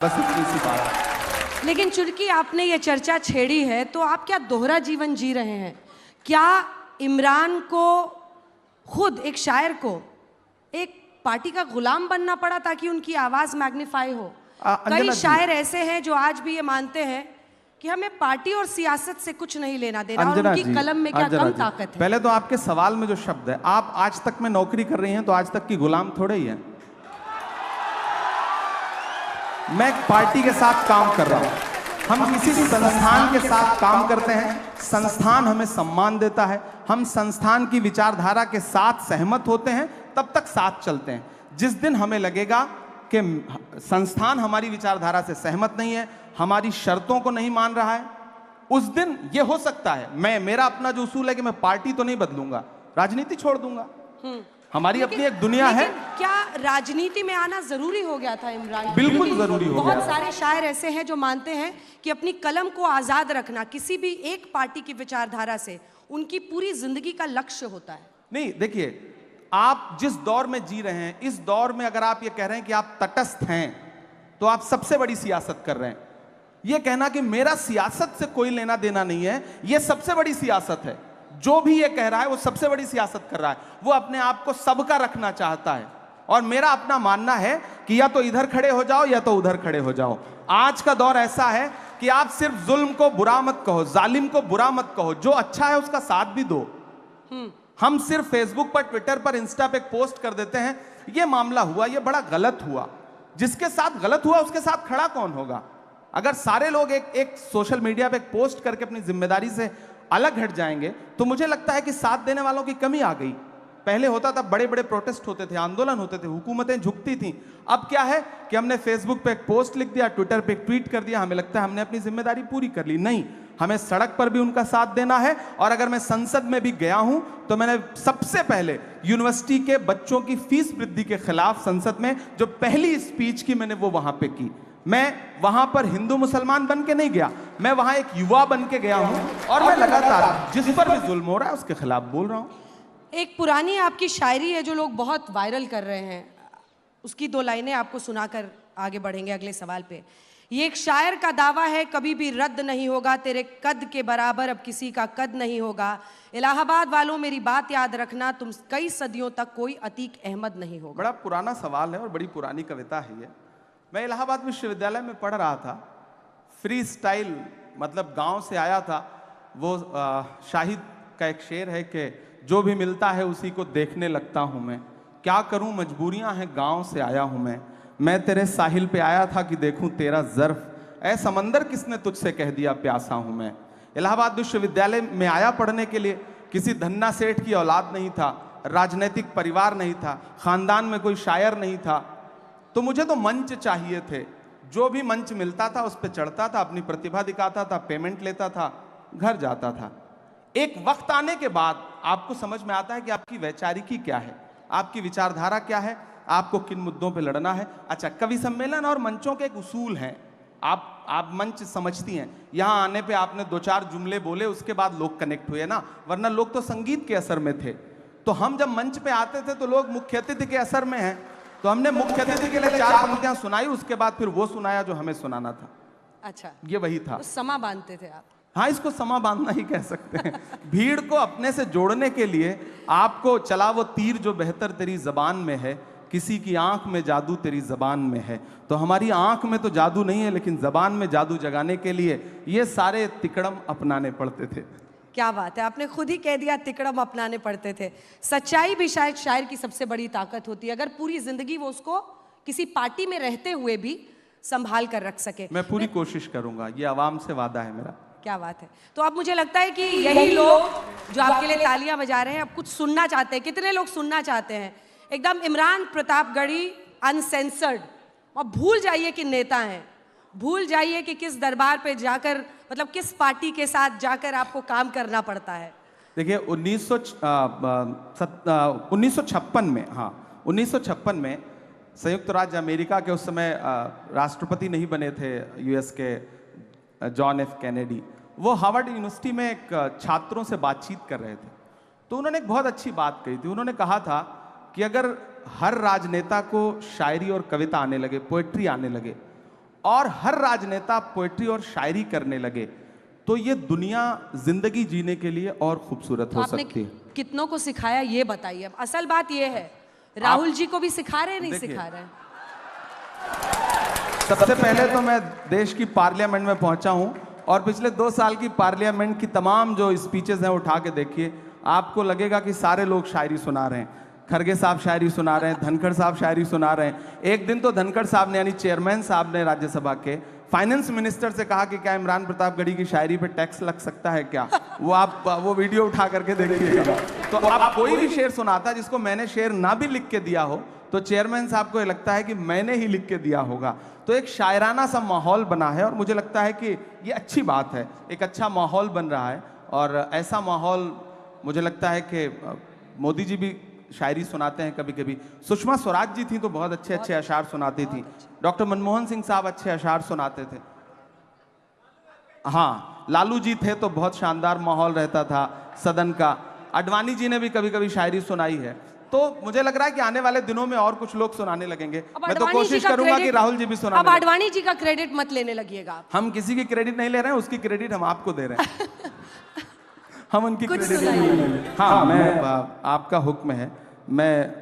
बस इतनी सी बात। लेकिन चूंकि आपने ये चर्चा छेड़ी है तो आप क्या दोहरा जीवन जी रहे हैं? क्या इमरान को खुद एक शायर को एक पार्टी का गुलाम बनना पड़ा ताकि उनकी आवाज मैग्नीफाई हो? कई शायर ऐसे हैं जो आज भी ये मानते हैं कि हमें पार्टी और सियासत से कुछ नहीं लेना देना और उनकी कलम में क्या कम ताकत है। पहले तो आपके सवाल में जो शब्द है, आप आज तक में नौकरी कर रही हैं तो आज तक की गुलाम थोड़े ही है। मैं एक पार्टी के साथ काम कर रहा हूं, हम किसी संस्थान के साथ काम करते हैं, संस्थान हमें सम्मान देता है, हम संस्थान की विचारधारा के साथ सहमत होते हैं, तब तक साथ चलते हैं। जिस दिन हमें लगेगा कि संस्थान हमारी विचारधारा से सहमत नहीं है, हमारी शर्तों को नहीं मान रहा है, उस दिन यह हो सकता है मेरा अपना जो उसूल है कि मैं पार्टी तो नहीं बदलूंगा, राजनीति छोड़ दूंगा। हमारी अपनी एक दुनिया है। क्या राजनीति में आना जरूरी हो गया था इमरान? बिल्कुल जरूरी हो गया। बहुत सारे शायर ऐसे हैं जो मानते हैं कि अपनी कलम को आजाद रखना किसी भी एक पार्टी की विचारधारा से उनकी पूरी जिंदगी का लक्ष्य होता है। नहीं, देखिए, आप जिस दौर में जी रहे हैं, इस दौर में अगर आप ये कह रहे हैं कि आप तटस्थ हैं तो आप सबसे बड़ी सियासत कर रहे हैं। यह कहना कि मेरा सियासत से कोई लेना देना नहीं है, यह सबसे बड़ी सियासत है। जो भी ये कह रहा है वो सबसे बड़ी सियासत कर रहा है। वो अपने आप को सबका रखना चाहता है और मेरा अपना मानना है कि या तो इधर खड़े हो जाओ या तो उधर खड़े हो जाओ। आज का दौर ऐसा है कि आप सिर्फ जुल्म को बुरा मत कहो, जालिम को बुरा मत कहो, जो अच्छा है उसका साथ भी दो। हम सिर्फ फेसबुक पर, ट्विटर पर, इंस्टा पे पोस्ट कर देते हैं, ये मामला हुआ, ये बड़ा गलत हुआ। जिसके साथ गलत हुआ उसके साथ खड़ा कौन होगा? अगर सारे लोग एक सोशल मीडिया पे एक पोस्ट करके अपनी जिम्मेदारी से अलग हट जाएंगे तो मुझे लगता है कि साथ देने वालों की कमी आ गई। पहले होता था, बड़े बड़े प्रोटेस्ट होते थे, आंदोलन होते थे, हुकूमतें झुकती थीं। अब क्या है कि हमने फेसबुक पे एक पोस्ट लिख दिया, ट्विटर पे एक ट्वीट कर दिया, हमें लगता है हमने अपनी जिम्मेदारी पूरी कर ली। नहीं, हमें सड़क पर भी उनका साथ देना है। और अगर मैं संसद में भी गया हूं तो मैंने सबसे पहले यूनिवर्सिटी के बच्चों की फीस वृद्धि के खिलाफ संसद में जो पहली स्पीच की मैंने वो वहां पे की। मैं वहां पर हिंदू मुसलमान बन के नहीं गया, मैं वहां एक युवा बन के गया हूं और मैं लगातार जिस पर भी जुल्म हो रहा है उसके खिलाफ बोल रहा हूं। एक पुरानी आपकी शायरी है जो लोग बहुत वायरल कर रहे हैं, उसकी दो लाइनें आपको सुनाकर आगे बढ़ेंगे अगले सवाल पे। ये एक शायर का दावा है, कभी भी रद्द नहीं होगा, तेरे कद के बराबर अब किसी का कद नहीं होगा। इलाहाबाद वालों मेरी बात याद रखना, तुम कई सदियों तक कोई अतीक अहमद नहीं होगा। बड़ा पुराना सवाल है और बड़ी पुरानी कविता है ये। मैं इलाहाबाद विश्वविद्यालय में पढ़ रहा था, फ्री स्टाइल मतलब गांव से आया था। वो शाहिद का एक शेर है कि जो भी मिलता है उसी को देखने लगता हूं मैं, क्या करूं मजबूरियां हैं गांव से आया हूं मैं तेरे साहिल पे आया था कि देखूं तेरा ज़र्फ, ऐ समंदर किसने तुझसे कह दिया प्यासा हूं मैं। इलाहाबाद विश्वविद्यालय में आया पढ़ने के लिए, किसी धन्ना सेठ की औलाद नहीं था, राजनीतिक परिवार नहीं था, खानदान में कोई शायर नहीं था, तो मुझे तो मंच चाहिए थे। जो भी मंच मिलता था उस पर चढ़ता था, अपनी प्रतिभा दिखाता था, पेमेंट लेता था, घर जाता था। एक वक्त आने के बाद आपको समझ में आता है कि आपकी वैचारिकी क्या है, आपकी विचारधारा क्या है, आपको किन मुद्दों पे लड़ना है। अच्छा, कवि सम्मेलन और मंचों के एक उसूल हैं। आप मंच समझती हैं, यहाँ आने पे आपने दो चार जुमले बोले, उसके बाद लोग कनेक्ट हुए ना, वरना लोग तो संगीत के असर में थे। तो हम जब मंच पे आते थे तो लोग मुख्य अतिथि के असर में हैं, तो हमने मुख्य अतिथि के लिए चार पंक्तियां सुनाई, उसके बाद फिर वो सुनाया जो हमें सुनाना था। अच्छा, ये वही था। तो समा बांधते थे आप? हाँ, इसको समा बांधना ही कह सकते हैं। भीड़ को अपने से जोड़ने के लिए आपको चला वो तीर जो बेहतर तेरी जबान में है, किसी की आंख में जादू तेरी जबान में है। तो हमारी आंख में तो जादू नहीं है, लेकिन जबान में जादू जगाने के लिए ये सारे तिकड़म अपनाने पड़ते थे। क्या बात है, आपने खुद ही कह दिया तिकड़म अपनाने पड़ते थे। सच्चाई भी शायद शायर की सबसे बड़ी ताकत होती है, अगर पूरी जिंदगी वो उसको किसी पार्टी में रहते हुए भी संभाल कर रख सके। मैं पूरी कोशिश करूंगा, ये आवाम से वादा है मेरा। क्या बात है। तो अब मुझे लगता है कि यही लोग जो आपके लिए तालियां बजा रहे हैं अब कुछ सुनना चाहते हैं। कितने लोग सुनना चाहते हैं? एकदम इमरान प्रतापगढ़ी अनसेंसर्ड। और भूल जाइए कि नेता हैं, भूल जाइए कि किस दरबार पे जाकर, मतलब किस पार्टी के साथ जाकर आपको काम करना पड़ता है। देखिए 1956 में, हाँ 1956 में संयुक्त राज्य अमेरिका के उस समय राष्ट्रपति नहीं बने थे यूएस के जॉन एफ कैनेडी। वो हार्वर्ड यूनिवर्सिटी में एक छात्रों से बातचीत कर रहे थे, तो उन्होंने एक बहुत अच्छी बात कही थी। उन्होंने कहा था कि अगर हर राजनेता को शायरी और कविता आने लगे, पोएट्री आने लगे, और हर राजनेता पोएट्री और शायरी करने लगे तो ये दुनिया जिंदगी जीने के लिए और खूबसूरत हो आपने सकती है। कितनों को सिखाया ये बताइए। अब असल बात ये है, राहुल जी को भी सिखा रहे हैं, नहीं देखिए, सिखा रहे हैं? सबसे पहले तो मैं देश की पार्लियामेंट में पहुंचा हूं और पिछले 2 साल की पार्लियामेंट की तमाम जो स्पीचेस हैं उठा के देखिए, आपको लगेगा कि सारे लोग शायरी सुना रहे हैं। खरगे साहब शायरी सुना रहे हैं, धनखड़ साहब शायरी सुना रहे हैं। एक दिन तो धनखड़ साहब ने यानी चेयरमैन साहब ने राज्यसभा के फाइनेंस मिनिस्टर से कहा कि क्या इमरान प्रतापगढ़ी की शायरी पे टैक्स लग सकता है क्या? वो आप वो वीडियो उठा करके देखिएगा। तो आप कोई भी शेर सुनाता जिसको मैंने शेर ना भी लिख के दिया हो तो चेयरमैन साहब को ये लगता है कि मैंने ही लिख के दिया होगा। तो एक शायराना सा माहौल बना है और मुझे लगता है कि ये अच्छी बात है, एक अच्छा माहौल बन रहा है। और ऐसा माहौल मुझे लगता है कि मोदी जी भी शायरी सुनाते हैं कभी कभी। सुषमा स्वराज जी थी तो बहुत अच्छे अच्छे अशार सुनाती थी। डॉक्टर मनमोहन सिंह साहब अच्छे अशार सुनाते थे। हाँ, लालू जी थे तो बहुत शानदार माहौल रहता था सदन का। आडवाणी जी ने भी कभी कभी शायरी सुनाई है। तो मुझे लग रहा है कि आने वाले दिनों में और कुछ लोग सुनाने लगेंगे। मैं तो कोशिश करूंगा कि राहुल जी भी सुनाने अब आडवाणी जी का क्रेडिट मत लेने लगिएगा आप। हम किसी की क्रेडिट नहीं ले रहे हैं, उसकी क्रेडिट हम आपको दे रहे हैं। हम उनकी कुछ क्रेडिट सुनाइए। नहीं ले रहे हैं। हाँ, मैं आपका हुक्म है। मैं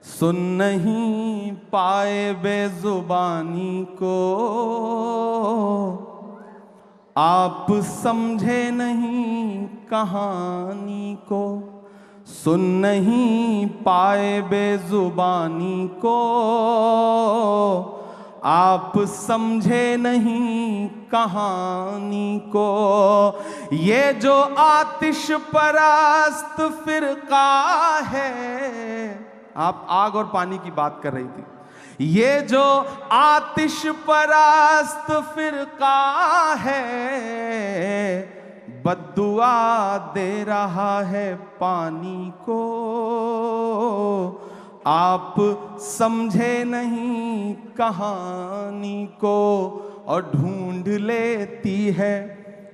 सुन नहीं पाए बेजुबानी को, आप समझे नहीं कहानी को। सुन नहीं पाए बेजुबानी को, आप समझे नहीं कहानी को। ये जो आतिश परस्त फिरका है, आप आग और पानी की बात कर रही थी। ये जो आतिश परस्त फिरका है, बद्दुआ दे रहा है पानी को। आप समझे नहीं कहानी को और ढूंढ लेती है।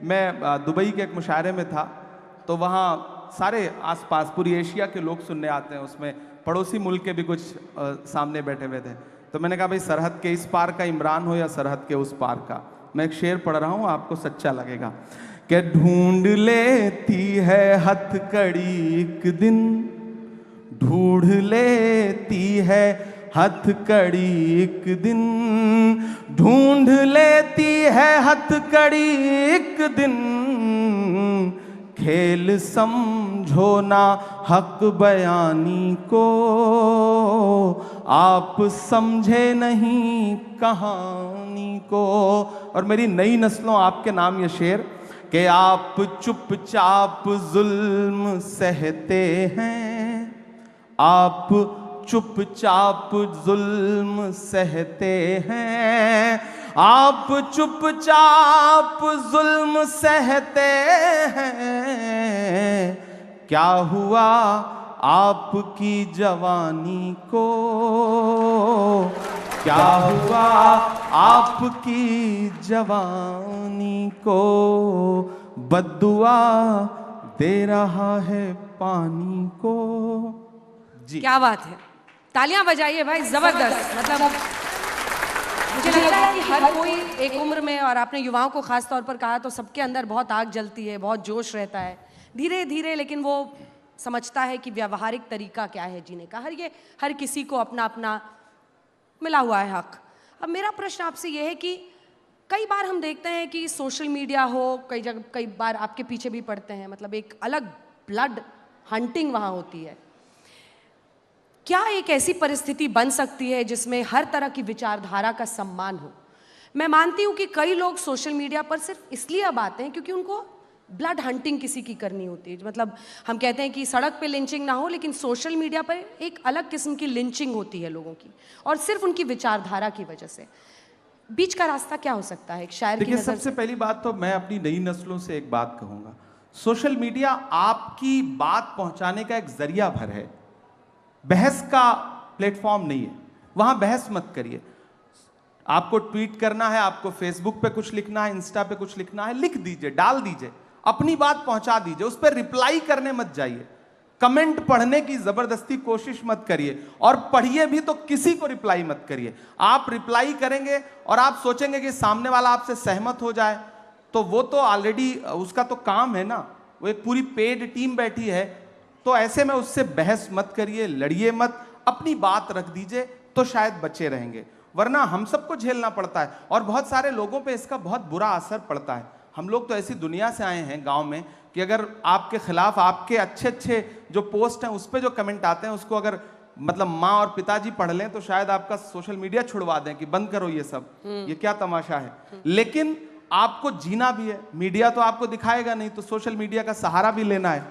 मैं दुबई के एक मुशायरे में था तो वहाँ सारे आसपास पूरी एशिया के लोग सुनने आते हैं। उसमें पड़ोसी मुल्क के भी कुछ सामने बैठे हुए थे। तो मैंने कहा भाई, सरहद के इस पार का इमरान हो या सरहद के उस पार का। मैं एक शेर पढ़ रहा हूँ, आपको सच्चा लगेगा कि ढूंढ लेती है हथकड़ी एक दिन, ढूंढ लेती है हथकड़ी एक दिन, ढूंढ लेती है हथकड़ी एक दिन। खेल समझो ना हक बयानी को, आप समझे नहीं कहानी को। और मेरी नई नस्लों आपके नाम ये शेर कि आप चुपचाप जुल्म सहते हैं, आप चुपचाप जुल्म सहते हैं, आप चुपचाप जुल्म सहते हैं। क्या हुआ आपकी जवानी को, क्या हुआ आपकी जवानी को। बद्दुआ दे रहा है पानी को। जी, क्या बात है, तालियां बजाइए भाई, जबरदस्त। मतलब मुझे लगता है कि हर कोई एक उम्र में, और आपने युवाओं को खास तौर पर कहा, तो सबके अंदर बहुत आग जलती है, बहुत जोश रहता है धीरे धीरे, लेकिन वो समझता है कि व्यावहारिक तरीका क्या है जीने का। हर किसी को अपना अपना मिला हुआ है हक। अब मेरा प्रश्न आपसे यह है कि कई बार हम देखते हैं कि सोशल मीडिया हो, कई बार आपके पीछे भी पड़ते हैं, मतलब एक अलग ब्लड हंटिंग वहाँ होती है। क्या एक ऐसी परिस्थिति बन सकती है जिसमें हर तरह की विचारधारा का सम्मान हो? मैं मानती हूँ कि कई लोग सोशल मीडिया पर सिर्फ इसलिए अब आते हैं क्योंकि उनको ब्लड हंटिंग किसी की करनी होती है। मतलब हम कहते हैं कि सड़क पे लिंचिंग ना हो, लेकिन सोशल मीडिया पर एक अलग किस्म की लिंचिंग होती है लोगों की, और सिर्फ उनकी विचारधारा की वजह से। बीच का रास्ता क्या हो सकता है एक शायर की देखिए, नजर सबसे पहली बात तो मैं अपनी नई नस्लों से एक बात कहूंगा, सोशल मीडिया आपकी बात पहुंचाने का एक जरिया भर है, बहस का प्लेटफॉर्म नहीं है। वहां बहस मत करिए। आपको ट्वीट करना है, आपको फेसबुक पे कुछ लिखना है, इंस्टा पे कुछ लिखना है, लिख दीजिए, डाल दीजिए, अपनी बात पहुंचा दीजिए, उस पर रिप्लाई करने मत जाइए। कमेंट पढ़ने की जबरदस्ती कोशिश मत करिए, और पढ़िए भी तो किसी को रिप्लाई मत करिए। आप रिप्लाई करेंगे और आप सोचेंगे कि सामने वाला आपसे सहमत हो जाए, तो वो तो ऑलरेडी उसका तो काम है ना, वो एक पूरी पेड टीम बैठी है। तो ऐसे में उससे बहस मत करिए, लड़िए मत, अपनी बात रख दीजिए, तो शायद बचे रहेंगे। वरना हम सबको झेलना पड़ता है, और बहुत सारे लोगों पे इसका बहुत बुरा असर पड़ता है। हम लोग तो ऐसी दुनिया से आए हैं गांव में कि अगर आपके खिलाफ आपके अच्छे अच्छे जो पोस्ट हैं उस पर जो कमेंट आते हैं उसको अगर मतलब माँ और पिताजी पढ़ लें तो शायद आपका सोशल मीडिया छुड़वा दें कि बंद करो ये सब, ये क्या तमाशा है। लेकिन आपको जीना भी है, मीडिया तो आपको दिखाएगा नहीं, तो सोशल मीडिया का सहारा भी लेना है।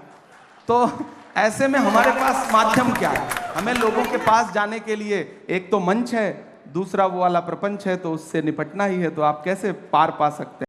तो ऐसे में हमारे पास माध्यम क्या है? हमें लोगों के पास जाने के लिए एक तो मंच है, दूसरा वो वाला प्रपंच है, तो उससे निपटना ही है। तो आप कैसे पार पा सकते हैं?